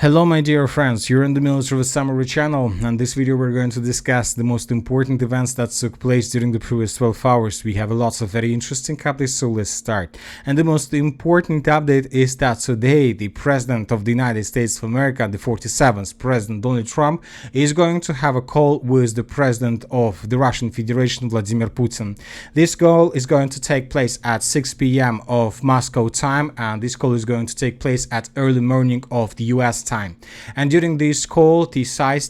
Hello my dear friends, you're in the Military Summary channel, and this video we're going to discuss the most important events that took place during the previous 12 hours. We have lots of very interesting updates, so let's start. And the most important update is that today the President of the United States of America, the 47th President Donald Trump, is going to have a call with the President of the Russian Federation, Vladimir Putin. This call is going to take place at 6 p.m. of Moscow time, and this call is going to take place at early morning of the US time. And during this call, the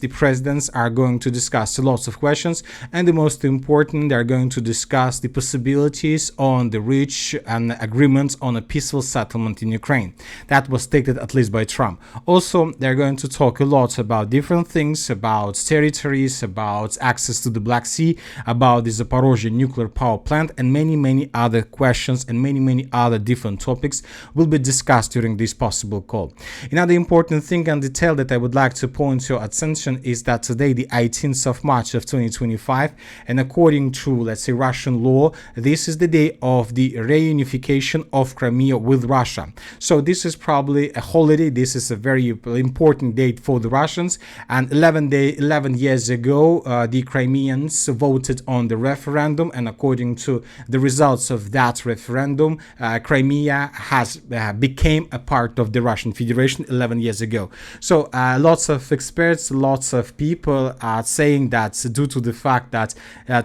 presidents are going to discuss lots of questions, and the most important, they're going to discuss the possibilities on the reach an agreement on a peaceful settlement in Ukraine. That was stated at least by Trump. Also, they're going to talk a lot about different things, about territories, about access to the Black Sea, about the Zaporozhye nuclear power plant, and many other questions and many other different topics will be discussed during this possible call. Another important thing and detail that I would like to point your attention is that today, the 18th of March of 2025, and according to, let's say, Russian law, this is the day of the reunification of Crimea with Russia. So this is probably a holiday. This is a very important date for the Russians. And 11 years ago, the Crimeans voted on the referendum, and according to the results of that referendum, Crimea has became a part of the Russian Federation 11 years ago. So lots of experts, lots of people are saying that due to the fact that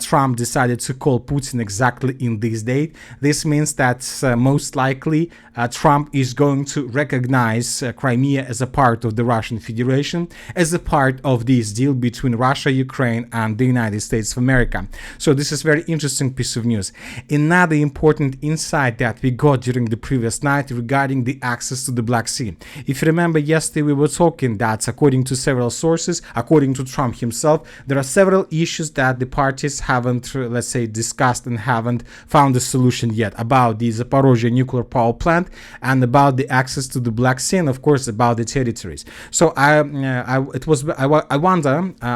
Trump decided to call Putin exactly in this date, this means that most likely Trump is going to recognize Crimea as a part of the Russian Federation, as a part of this deal between Russia, Ukraine, and the United States of America. So this is a very interesting piece of news. Another important insight that we got during the previous night regarding the access to the Black Sea. If you remember, yesterday we were talking that according to several sources, according to Trump himself, there are several issues that the parties haven't, let's say, discussed and haven't found a solution yet, about the Zaporozhye nuclear power plant and about the access to the Black Sea, and of course about the territories. So I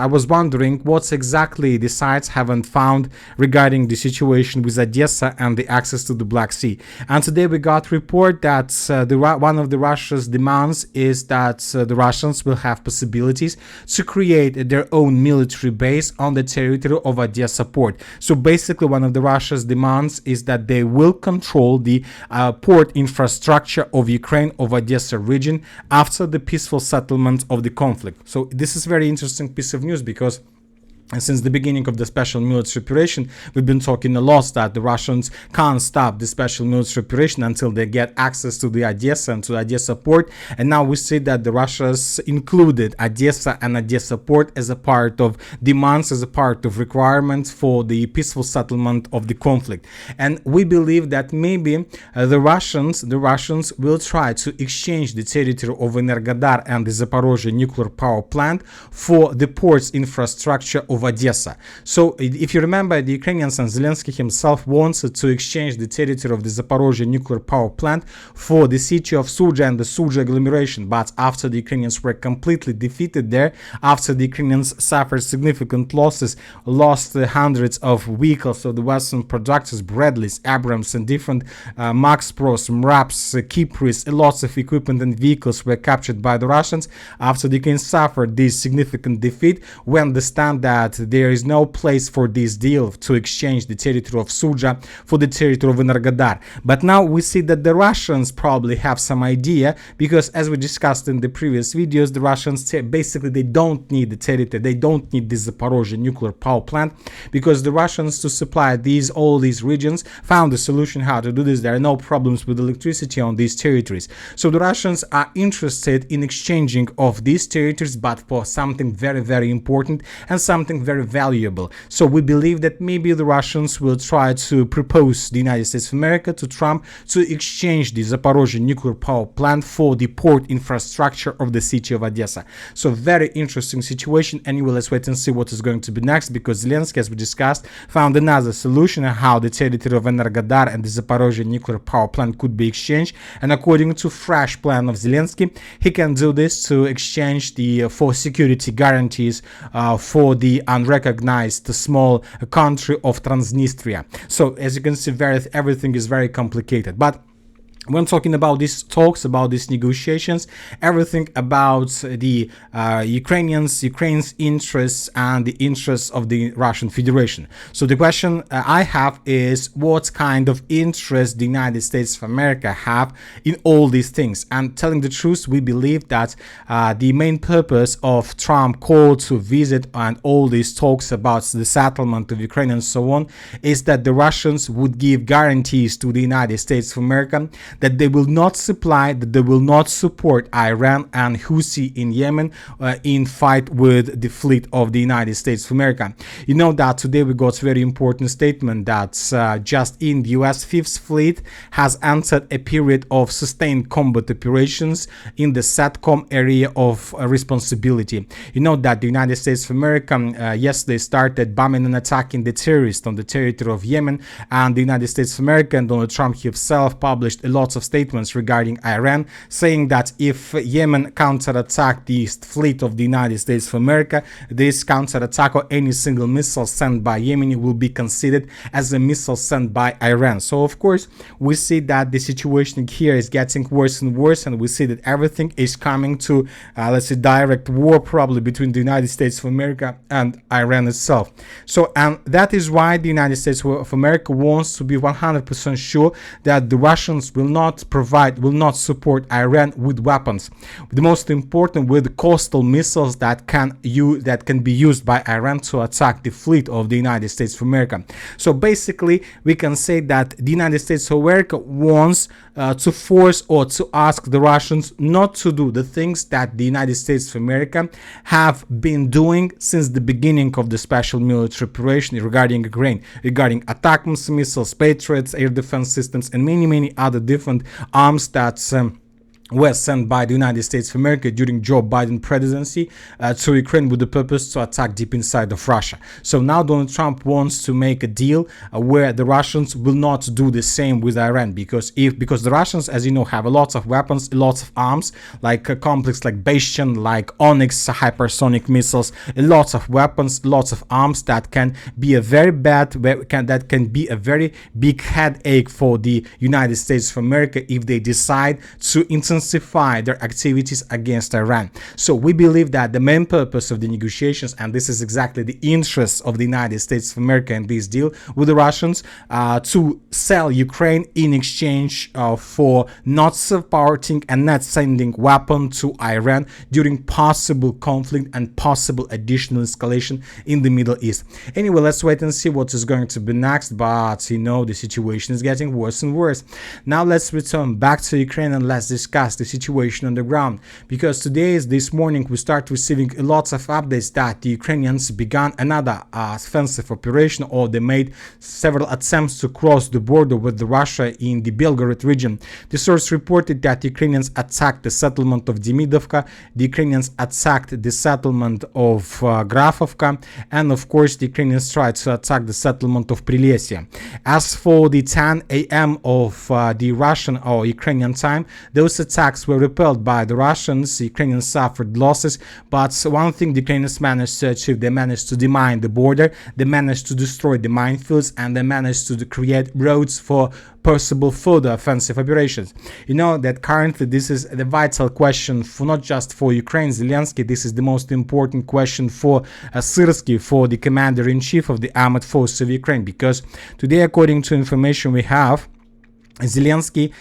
was wondering what exactly the sides haven't found regarding the situation with Odessa and the access to the Black Sea. And today we got report that one of the Russia's demands is that the Russians will have possibilities to create their own military base on the territory of Odessa port. So basically, one of the Russia's demands is that they will control the port infrastructure of Ukraine, of Odessa region, after the peaceful settlement of the conflict. So this is a very interesting piece of news, because since the beginning of the special military operation, we've been talking a lot that the Russians can't stop the special military operation until they get access to the Odessa and to the Odessa port. And now we see that the Russians included Odessa and Odessa port as a part of demands, as a part of requirements for the peaceful settlement of the conflict. And we believe that maybe the Russians will try to exchange the territory of Energodar and the Zaporozhye nuclear power plant for the port's infrastructure of Odessa. So if you remember, the Ukrainians and Zelensky himself wanted to exchange the territory of the Zaporozhye nuclear power plant for the city of Sudzha and the Sudzha agglomeration, but after the Ukrainians were completely defeated there, after the Ukrainians suffered significant losses, lost hundreds of vehicles of the Western producers, Bradleys, Abrams, and different Max Pros, MRAPs, Kipris, lots of equipment and vehicles were captured by the Russians. After the Ukrainians suffered this significant defeat, we understand that there is no place for this deal to exchange the territory of Sudzha for the territory of Energodar. But now we see that the Russians probably have some idea, because as we discussed in the previous videos, the Russians basically they don't need the territory, they don't need this Zaporozhye nuclear power plant, because the Russians, to supply all these regions, found a solution how to do this. There are no problems with electricity on these territories. So the Russians are interested in exchanging of these territories, but for something very important and something very valuable. So we believe that maybe the Russians will try to propose the United States of America to Trump to exchange the Zaporozhye nuclear power plant for the port infrastructure of the city of Odessa. So very interesting situation. Anyway, let's wait and see what is going to be next, because Zelensky, as we discussed, found another solution on how the territory of Energodar and the Zaporozhye nuclear power plant could be exchanged. And according to fresh plan of Zelensky, he can do this to exchange for security guarantees for the unrecognized small country of Transnistria. So as you can see, everything is very complicated. But when talking about these talks, about these negotiations, everything about the Ukraine's interests and the interests of the Russian Federation. So the question I have is, what kind of interest the United States of America have in all these things? And telling the truth, we believe that the main purpose of Trump call to visit and all these talks about the settlement of Ukraine and so on is that the Russians would give guarantees to the United States of America that they will not supply, that they will not support Iran and Houthi in Yemen in fight with the fleet of the United States of America. You know that today we got a very important statement that just in the US Fifth Fleet has entered a period of sustained combat operations in the SATCOM area of responsibility. You know that the United States of America yesterday started bombing and attacking the terrorists on the territory of Yemen, and the United States of America and Donald Trump himself published a lot of statements regarding Iran, saying that if Yemen counterattack the fleet of the United States of America, this counterattack or any single missile sent by Yemen will be considered as a missile sent by Iran. So of course we see that the situation here is getting worse and worse, and we see that everything is coming to let's say direct war probably between the United States of America and Iran itself. So and that is why the United States of America wants to be 100% sure that the Russians will not support Iran with weapons. The most important, with coastal missiles that can be used by Iran to attack the fleet of the United States of America. So basically we can say that the United States of America wants to force or to ask the Russians not to do the things that the United States of America have been doing since the beginning of the special military operation regarding Ukraine, regarding ATACMS missiles, Patriots, air defense systems, and many other different arms that were sent by the United States of America during Joe Biden presidency to Ukraine with the purpose to attack deep inside of Russia. So now Donald Trump wants to make a deal where the Russians will not do the same with Iran, because the Russians, as you know, have a lot of weapons, lots of arms, like a complex like Bastion, like Onyx hypersonic missiles, lots of weapons, lots of arms that can be a very big headache for the United States of America if they decide to intensify their activities against Iran. So we believe that the main purpose of the negotiations, and this is exactly the interest of the United States of America in this deal with the Russians, to sell Ukraine in exchange for not supporting and not sending weapons to Iran during possible conflict and possible additional escalation in the Middle East. Anyway, let's wait and see what is going to be next, but you know, the situation is getting worse and worse. Now let's return back to Ukraine and let's discuss the situation on the ground, because this morning we start receiving lots of updates that the Ukrainians began another offensive operation, or they made several attempts to cross the border with Russia in the Belgorod region. The source reported that the Ukrainians attacked the settlement of Demidovka, the Ukrainians attacked the settlement of Grafovka, and of course the Ukrainians tried to attack the settlement of Prilesya. As for the 10 a.m. of the Russian or Ukrainian time, those attacks were repelled by the Russians. The Ukrainians suffered losses, but one thing the Ukrainians managed to achieve: they managed to demine the border, they managed to destroy the minefields, and they managed to create roads for possible further offensive operations. You know that currently this is the vital question for not just for Ukraine, Zelensky. This is the most important question for Syrsky, for the commander-in-chief of the armed forces of Ukraine, because today, according to information we have, Zelensky,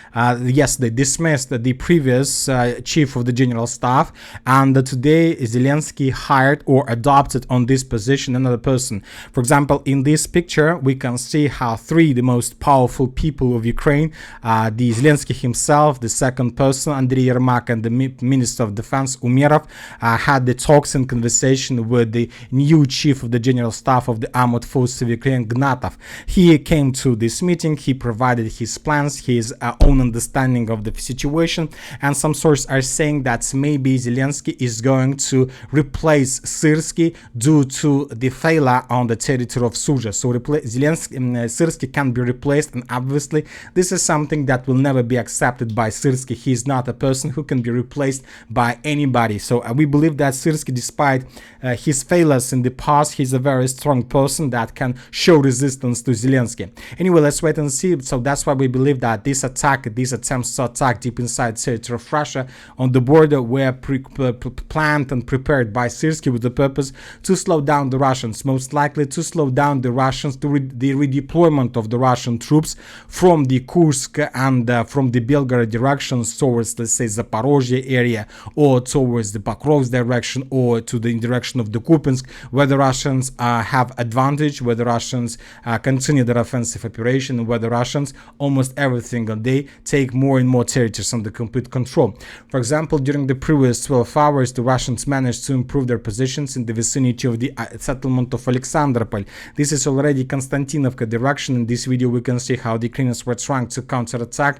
yes, they dismissed the previous chief of the general staff, and today Zelensky hired or adopted on this position another person. For example, in this picture, we can see how the most powerful people of Ukraine, the Zelensky himself, the second person, Andriy Yermak, and the Minister of Defense, Umerov, had the talks and conversation with the new chief of the general staff of the armed forces of Ukraine, Gnatov. He came to this meeting, he provided his plans, his own understanding of the situation, and some sources are saying that maybe Zelensky is going to replace Syrsky due to the failure on the territory of Sudzha. So Syrsky can be replaced, and obviously this is something that will never be accepted by Syrsky. He is not a person who can be replaced by anybody. So we believe that Syrsky, despite his failures in the past, he's a very strong person that can show resistance to Zelensky. Anyway, let's wait and see. So that's why we believe believe that these attempts to attack deep inside territory of Russia on the border were planned and prepared by Syrskyi with the purpose to slow down the Russians, most likely to slow down the Russians, the redeployment of the Russian troops from the Kursk and from the Belgorod directions towards, let's say, Zaporozhye area, or towards the Pokrovsk direction, or to the direction of the Kupiansk, where the Russians have advantage, where the Russians continue their offensive operation, where the Russians almost every single day take more and more territories under complete control. For example, during the previous 12 hours, the Russians managed to improve their positions in the vicinity of the settlement of Alexandropol. This is already Konstantinovka direction. In this video, we can see how the Ukrainians were trying to counterattack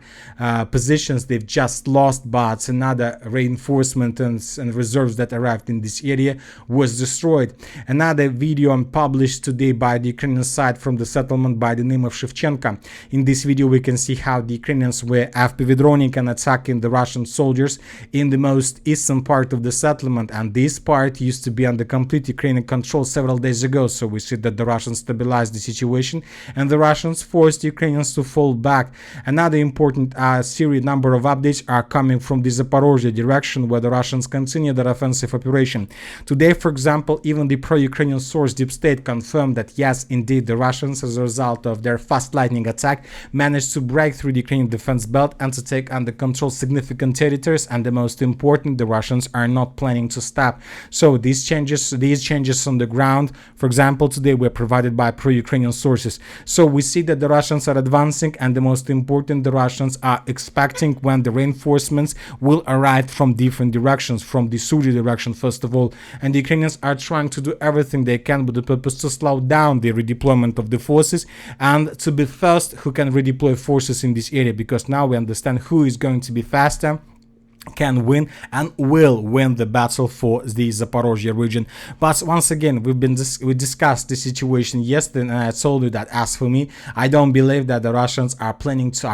positions they've just lost, but another reinforcement and reserves that arrived in this area was destroyed. Another video published today by the Ukrainian side from the settlement by the name of Shevchenka. In this video, we can see how the Ukrainians were FPV droning and attacking the Russian soldiers in the most eastern part of the settlement, and this part used to be under complete Ukrainian control several days ago. So we see that the Russians stabilized the situation and the Russians forced the Ukrainians to fall back. Another important series number of updates are coming from the Zaporozhye direction, where the Russians continue their offensive operation. Today, for example, even the pro-Ukrainian source Deep State confirmed that yes, indeed, the Russians, as a result of their fast lightning attack, managed to break through the Ukrainian defense belt and to take under control significant territories, and the most important, the Russians are not planning to stop. So these changes on the ground, for example, today were provided by pro-Ukrainian sources. So we see that the Russians are advancing, and the most important, the Russians are expecting when the reinforcements will arrive from different directions, from the Sury direction first of all, and the Ukrainians are trying to do everything they can with the purpose to slow down the redeployment of the forces and to be first who can redeploy forces in this area, because now we understand who is going to be faster, can win and will win the battle for the Zaporozhye region. But once again, we discussed the situation yesterday, and I told you that as for me, I don't believe that the Russians are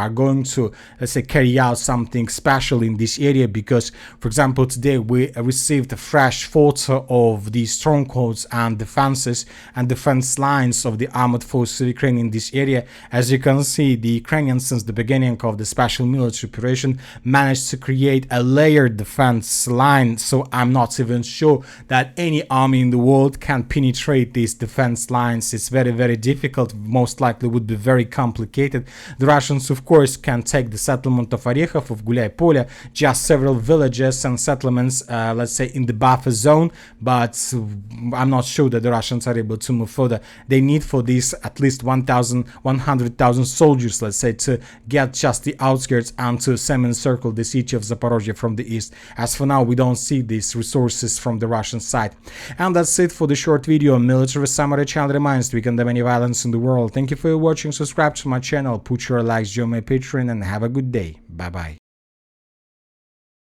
going to, let's say, carry out something special in this area, because, for example, today we received a fresh photo of the strongholds and defenses and defense lines of the armored forces of Ukraine in this area. As you can see, the Ukrainians, since the beginning of the special military operation, managed to create a layered defense line, so I'm not even sure that any army in the world can penetrate these defense lines. It's very, very difficult, most likely would be very complicated. The Russians, of course, can take the settlement of Orekhov, of Gulay Polya, just several villages and settlements, let's say, in the buffer zone, but I'm not sure that the Russians are able to move further. They need for this at least 100,000 soldiers, let's say, to get just the outskirts and to semi-encircle the city of Zaporozhye from the east. As for now, we don't see these resources from the Russian side. And that's it for the short video on military summary. Channel reminds we condemn any violence in the world. Thank you for watching. Subscribe to my channel, put your likes, join my Patreon, and have a good day. Bye bye.